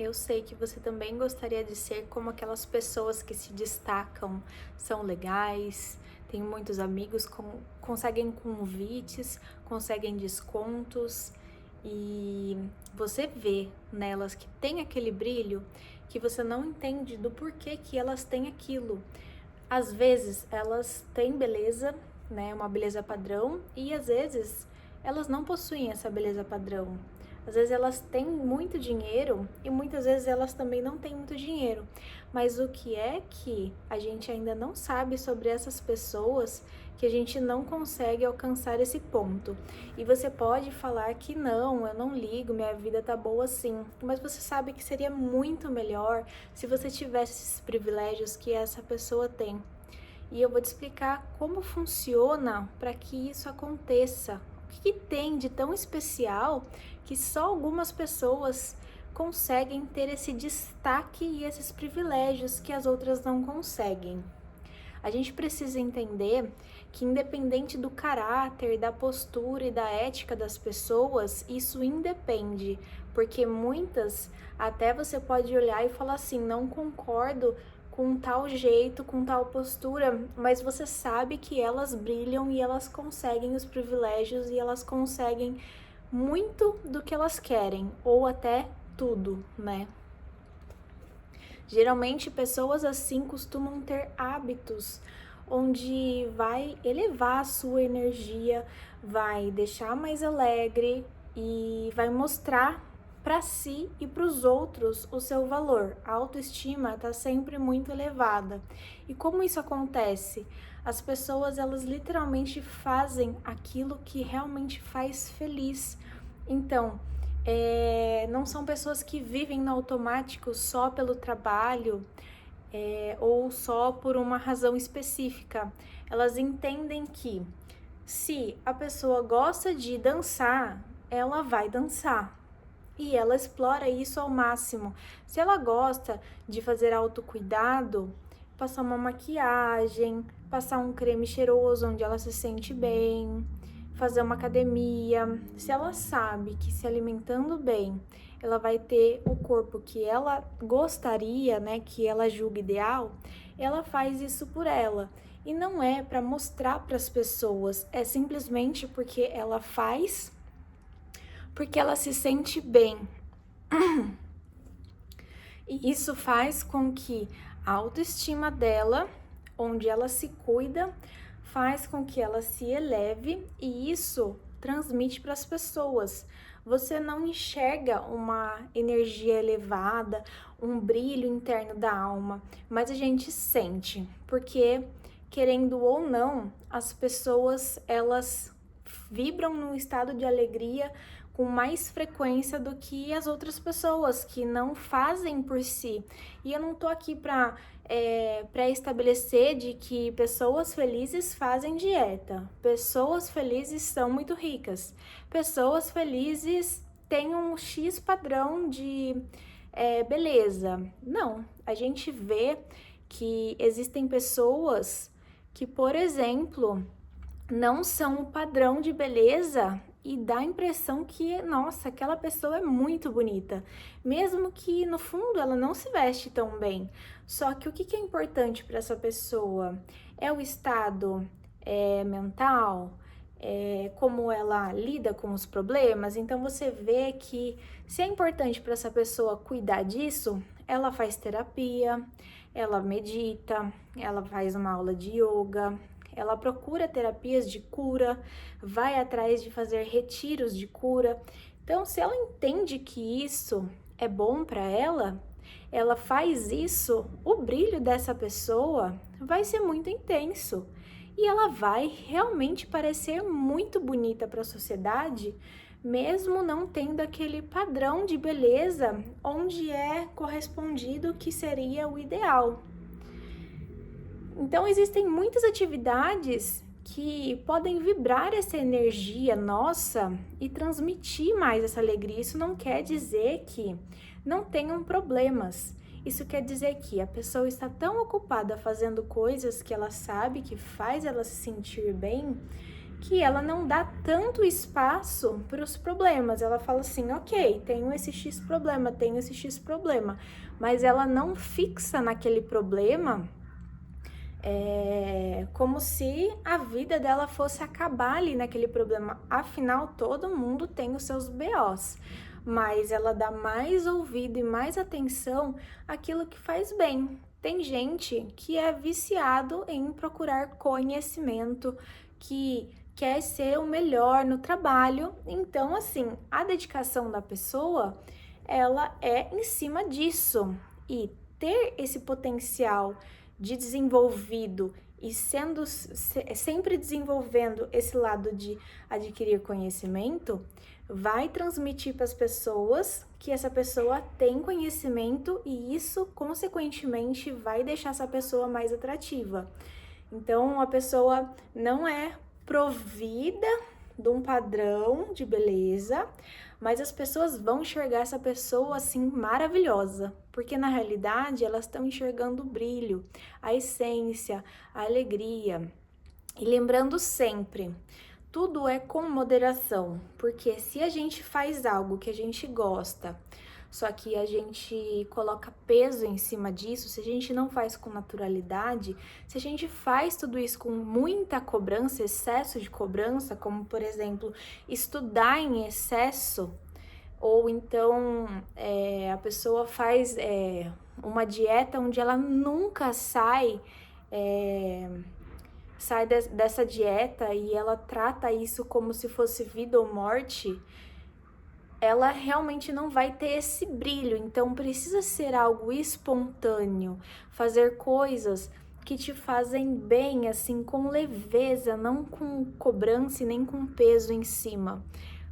Eu sei que você também gostaria de ser como aquelas pessoas que se destacam, são legais, têm muitos amigos, conseguem convites, conseguem descontos e você vê nelas que tem aquele brilho que você não entende do porquê que elas têm aquilo. Às vezes elas têm beleza, né, uma beleza padrão, e às vezes elas não possuem essa beleza padrão. Às vezes elas têm muito dinheiro e muitas vezes elas também não têm muito dinheiro. Mas o que é que a gente ainda não sabe sobre essas pessoas que a gente não consegue alcançar esse ponto? E você pode falar que não, eu não ligo, minha vida tá boa assim. Mas você sabe que seria muito melhor se você tivesse esses privilégios que essa pessoa tem. E eu vou te explicar como funciona para que isso aconteça. O que tem de tão especial que só algumas pessoas conseguem ter esse destaque e esses privilégios que as outras não conseguem. A gente precisa entender que, independente do caráter, da postura e da ética das pessoas, isso independe, porque muitas até você pode olhar e falar assim: não concordo com tal jeito, com tal postura, mas você sabe que elas brilham e elas conseguem os privilégios e elas conseguem muito do que elas querem, ou até tudo, né? Geralmente, pessoas assim costumam ter hábitos onde vai elevar a sua energia, vai deixar mais alegre e vai mostrar para si e para os outros o seu valor. A autoestima está sempre muito elevada. E como isso acontece? As pessoas, elas literalmente fazem aquilo que realmente faz feliz. Então, não são pessoas que vivem no automático só pelo trabalho, ou só por uma razão específica. Elas entendem que se a pessoa gosta de dançar, ela vai dançar. E ela explora isso ao máximo. Se ela gosta de fazer autocuidado, passar uma maquiagem, passar um creme cheiroso onde ela se sente bem, fazer uma academia. Se ela sabe que se alimentando bem, ela vai ter o corpo que ela gostaria, né, que ela julga ideal, ela faz isso por ela. E não é para mostrar para as pessoas, é simplesmente porque ela faz, porque ela se sente bem. E isso faz com que a autoestima dela, onde ela se cuida, faz com que ela se eleve e isso transmite para as pessoas. Você não enxerga uma energia elevada, um brilho interno da alma, mas a gente sente, porque querendo ou não, as pessoas elas vibram num estado de alegria com mais frequência do que as outras pessoas que não fazem por si. E eu não tô aqui para estabelecer de que pessoas felizes fazem dieta. Pessoas felizes são muito ricas. Pessoas felizes têm um X padrão de beleza. Não, a gente vê que existem pessoas que, por exemplo, não são o padrão de beleza e dá a impressão que, nossa, aquela pessoa é muito bonita, mesmo que no fundo ela não se veste tão bem. Só que o que é importante para essa pessoa é o estado mental, como ela lida com os problemas. Então você vê que se é importante para essa pessoa cuidar disso, ela faz terapia, ela medita, ela faz uma aula de yoga, ela procura terapias de cura, vai atrás de fazer retiros de cura. Então, se ela entende que isso é bom para ela faz isso, o brilho dessa pessoa vai ser muito intenso e ela vai realmente parecer muito bonita para a sociedade, mesmo não tendo aquele padrão de beleza onde é correspondido que seria o ideal. Então, existem muitas atividades que podem vibrar essa energia nossa e transmitir mais essa alegria. Isso não quer dizer que não tenham problemas. Isso quer dizer que a pessoa está tão ocupada fazendo coisas que ela sabe que faz ela se sentir bem, que ela não dá tanto espaço para os problemas. Ela fala assim, ok, tenho esse X problema, tenho esse X problema, mas ela não fixa naquele problema como se a vida dela fosse acabar ali naquele problema. Afinal, todo mundo tem os seus BOs, mas ela dá mais ouvido e mais atenção àquilo que faz bem. Tem gente que é viciado em procurar conhecimento, que quer ser o melhor no trabalho. Então, assim, a dedicação da pessoa, ela é em cima disso. E ter esse potencial de desenvolvido e sendo sempre desenvolvendo esse lado de adquirir conhecimento, vai transmitir para as pessoas que essa pessoa tem conhecimento e isso, consequentemente, vai deixar essa pessoa mais atrativa. Então, a pessoa não é provida de um padrão de beleza, mas as pessoas vão enxergar essa pessoa assim maravilhosa, porque na realidade elas estão enxergando o brilho, a essência, a alegria. E lembrando sempre, tudo é com moderação, porque se a gente faz algo que a gente gosta, só que a gente coloca peso em cima disso, se a gente não faz com naturalidade, se a gente faz tudo isso com muita cobrança, excesso de cobrança, como por exemplo, estudar em excesso, ou então a pessoa faz uma dieta onde ela nunca sai dessa dieta e ela trata isso como se fosse vida ou morte, ela realmente não vai ter esse brilho. Então precisa ser algo espontâneo, fazer coisas que te fazem bem, assim, com leveza, não com cobrança e nem com peso em cima.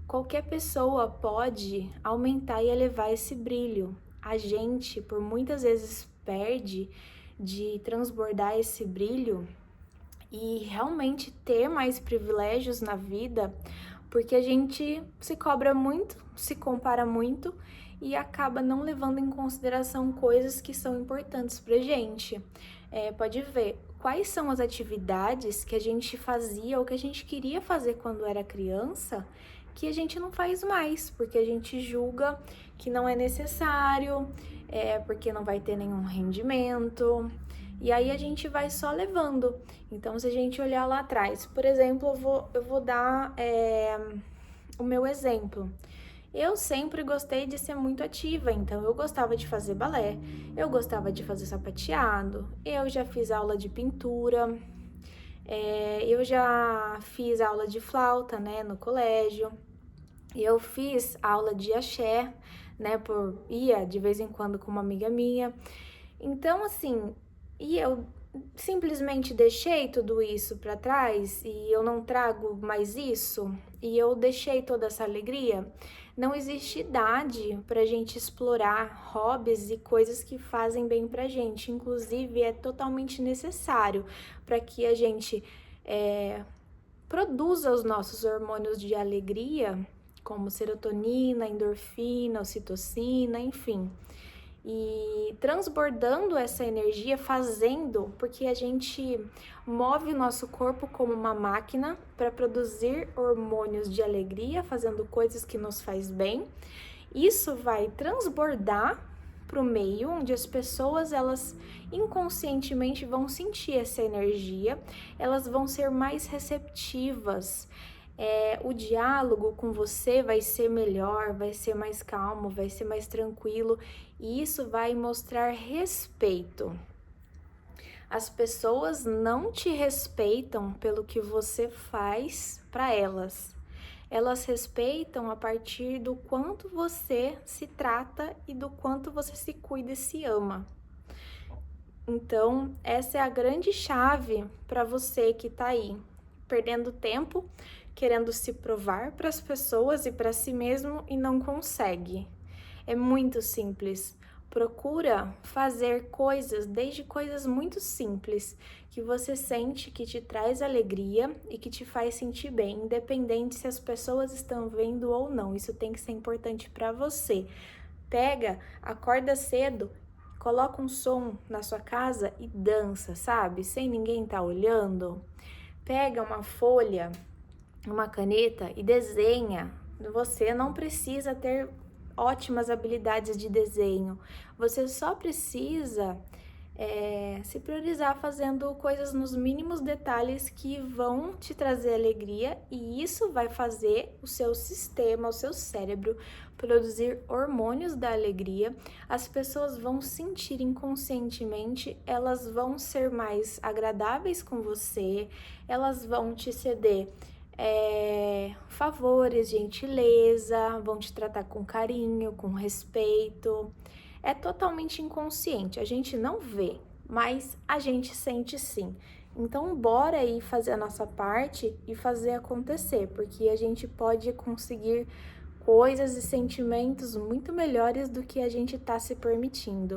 Qualquer pessoa pode aumentar e elevar esse brilho. A gente, por muitas vezes, perde de transbordar esse brilho e realmente ter mais privilégios na vida, porque a gente se cobra muito, se compara muito e acaba não levando em consideração coisas que são importantes pra gente. Pode ver quais são as atividades que a gente fazia ou que a gente queria fazer quando era criança, que a gente não faz mais, porque a gente julga que não é necessário, porque não vai ter nenhum rendimento. E aí a gente vai só levando. Então, se a gente olhar lá atrás, por exemplo, eu vou dar o meu exemplo. Eu sempre gostei de ser muito ativa, então eu gostava de fazer balé, eu gostava de fazer sapateado, eu já fiz aula de pintura, eu já fiz aula de flauta, né, no colégio, eu fiz aula de axé, né, ia de vez em quando com uma amiga minha. Então, assim, e eu simplesmente deixei tudo isso para trás e eu não trago mais isso e eu deixei toda essa alegria. Não existe idade para a gente explorar hobbies e coisas que fazem bem pra gente. Inclusive, é totalmente necessário para que a gente produza os nossos hormônios de alegria, como serotonina, endorfina, ocitocina, enfim. E transbordando essa energia, fazendo, porque a gente move o nosso corpo como uma máquina para produzir hormônios de alegria, fazendo coisas que nos faz bem. Isso vai transbordar para o meio onde as pessoas, elas inconscientemente vão sentir essa energia, elas vão ser mais receptivas. O diálogo com você vai ser melhor, vai ser mais calmo, vai ser mais tranquilo e isso vai mostrar respeito. As pessoas não te respeitam pelo que você faz para elas. Elas respeitam a partir do quanto você se trata e do quanto você se cuida e se ama. Então, essa é a grande chave para você que tá aí, perdendo tempo, querendo se provar para as pessoas e para si mesmo e não consegue. É muito simples. Procura fazer coisas, desde coisas muito simples, que você sente que te traz alegria e que te faz sentir bem, independente se as pessoas estão vendo ou não. Isso tem que ser importante para você. Pega, acorda cedo, coloca um som na sua casa e dança, sabe? Sem ninguém tá olhando. Pega uma folha uma caneta e desenha. Você não precisa ter ótimas habilidades de desenho, você só precisa se priorizar fazendo coisas nos mínimos detalhes que vão te trazer alegria, e isso vai fazer o seu sistema, o seu cérebro produzir hormônios da alegria. As pessoas vão sentir inconscientemente, elas vão ser mais agradáveis com você, elas vão te ceder favores, gentileza, vão te tratar com carinho, com respeito. É totalmente inconsciente, a gente não vê, mas a gente sente sim. Então, bora aí fazer a nossa parte e fazer acontecer, porque a gente pode conseguir coisas e sentimentos muito melhores do que a gente está se permitindo.